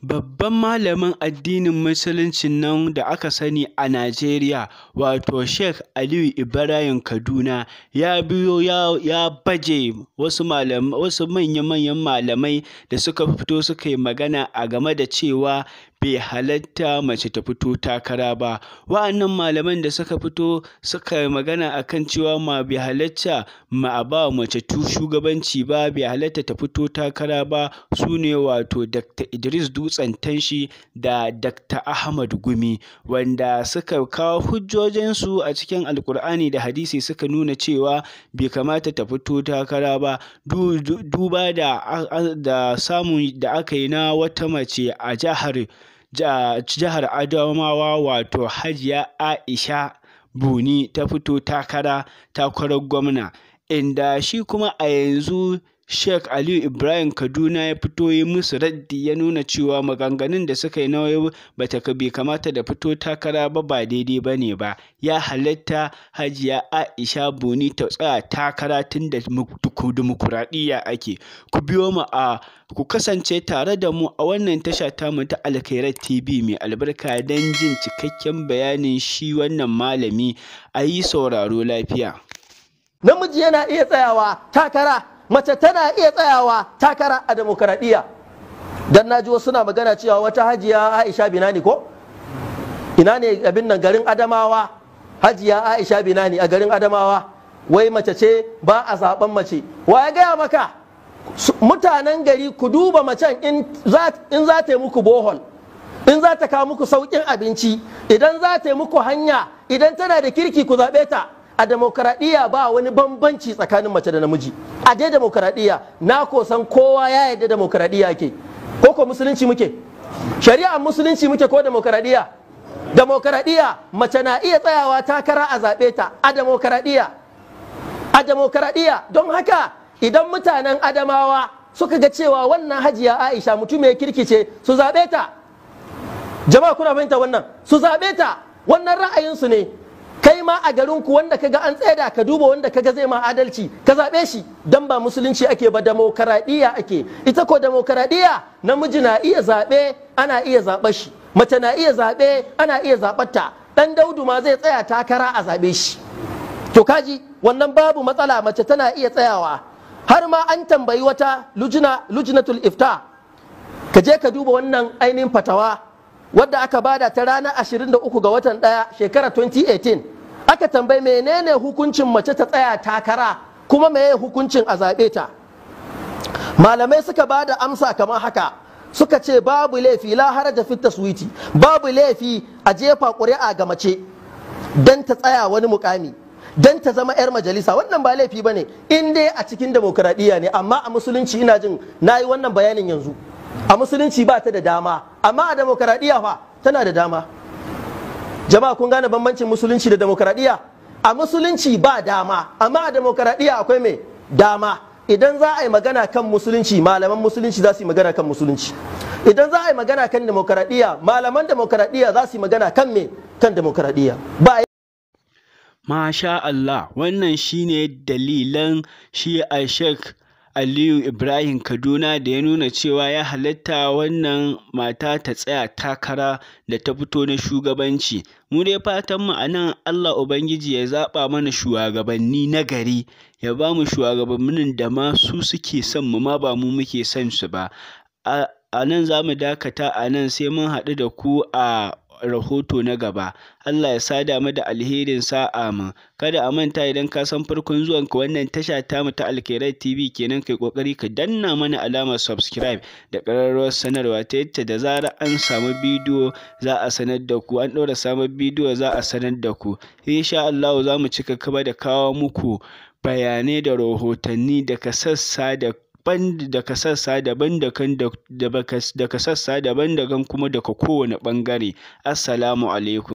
Babban malamin addinin Musuluncin nan da aka sani a Najeriya, wato Sheikh Aliyu Ibrahim Kaduna, ya biyo ya baje wasu manya-manyan malamai da suka fito suka yi magana a game da cewa bai halatta mace ta fito takara ba. Wa'annan malaman da suka fito suka yi magana a kan cewa bai halatta a ba mace shugabanci ba, bai halatta ta fito takara ba, su ne wato Dr. Idris Dutsen Tanshi da Dr. Ahmad Gumi, wanda suka kawo hujjojinsu a cikin Alkur'ani da hadisi suka nuna cewa bai kamata ta fito takara ba, duba da samun da aka yi na wata mace a jihar Adamawa, wato Hajiya Aisha Buni ta fito takarar gwamna, inda shi kuma a yanzu Sheikh Aliyu Ibrahim Kaduna ya fito yi musu raddi, ya nuna cewa maganganun da suka yi na bai kamata da fito takara ba daidai ba ne ba, ya halatta Hajiya Aisha Buni ta tsaya takara tun da dimokuraɗiyya ake. Ku biyo mu ku kasance tare da mu a wannan tasha tamu ta Alkhairat TV mai albarka don jin cikakken bayanin shi wannan malami. A yi sauraro lafiya. Namiji yana iya tsayawa takara, mace tana iya tsayawa takara a demokaradiyya. Dan naji wasu suna magana cewa wata Hajiya Aisha Binani ko ina ne abin nan garin Adamawa, Hajiya Aisha Binani a garin Adamawa, wai mace ce ba a zaben mace. Wa ya gaya maka? Mutanen gari ku duba macen in za ta yi muku bohol, in za ta kawo muku sauƙin abinci, idan za ta yi muku hanya, idan tana da kirki ku zaɓe ta. A demokaradiyya ba wani bambanci tsakanin mace da namiji. A dai demokaradiyya na san kowa ya yarda demokaradiyya ke. Ko musulunci muke? Shari'ar musulunci muke ko demokaradiyya? Demokaradiyya mace na iya tsayawa takara a zaɓe ta a demokaradiyya. A demokaradiyya don haka idan mutanen Adamawa suka ga cewa wannan Hajiya Aisha mutum mai kirki ce, su zaɓe ta. Jama'a kuna fahimta wannan? Su zaɓe ta, wannan ra'ayinsu ne. Kai ma a garinku wanda kaga an tsaida ka duba wanda kaga zai ma adalci ka zaɓe shi, dan ba musulunci ake ba demokaradiyya ake. Ita ko demokaradiyya namiji na iya zaɓe, ana iya zaɓar shi, mace na iya zaɓe, ana iya zaɓar ta. Dan Daudu ma zai tsaya takara a zaɓe shi. To kaji wannan babu matsala, mace tana iya tsayawa. Har ma an tambayi wata lujnatul ifta, ka je ka duba wannan ainihin fatawa wadda aka bada ta ranar 23 ga watan 1 shekarar 2018. Aka tambayi menene hukuncin mace ta tsaya takara, kuma meye hukuncin a zaɓe ta. Malamai suka bada amsa kamar haka, suka ce babu laifi, la haraja fit taswiti, babu laifi a jefa ƙuri'a ga mace dan ta tsaya wani mukami, dan ta zama 'yar majalisa, wannan ba laifi bane in dai a cikin demokaradiyya ne. Amma a musulunci ina jin nayi wannan bayanin yanzu, a musulunci ba ta da dama, amma a demokaradiyya fa tana da dama. Jama'a kun gane bambancin musulunci da demokaradiyya? A musulunci ba dama, amma a demokaradiyya akwai mai dama. Idan za a yi magana kan musulunci, malaman musulunci za su yi magana kan musulunci. Idan za a yi magana kan demokaradiyya, malaman demokaradiyya za su yi magana kan me? Kan demokaradiyya. Ba Masha Allah, wannan shine dalilan shi a Sheikh Aliyu Ibrahim Kaduna da ya nuna cewa ya halatta wannan mata ta tsaya takara da ta fito na shugabanci. Mu dai fatanmu a nan Allah Ubangiji ya zaɓa mana shugabanni na gari, ya ba mu shugabannin da ma su suke son mu, ma ba mu muke son su ba. A nan za mu dakata a nan, sai mun haɗu da ku a rahoto na gaba. Allah ya sada mu da alherin sa'a mu. Kada a manta, idan ka san farkon zuwanka wannan tasha tamu ta Alkhairat TV kenan, kai kokari ka danna mana alamar subscribe da ƙararrawar sanarwa, ta yadda da zarar an samu bidiyo za a sanar da ku, an ɗora sabon bidiyo za a sanar da ku. Insha Allah za mu cika gaba da kawo muku bayanai da rahotanni daga sassa daban-daban kuma daga kowane ɓangare. Assalamu alaikum.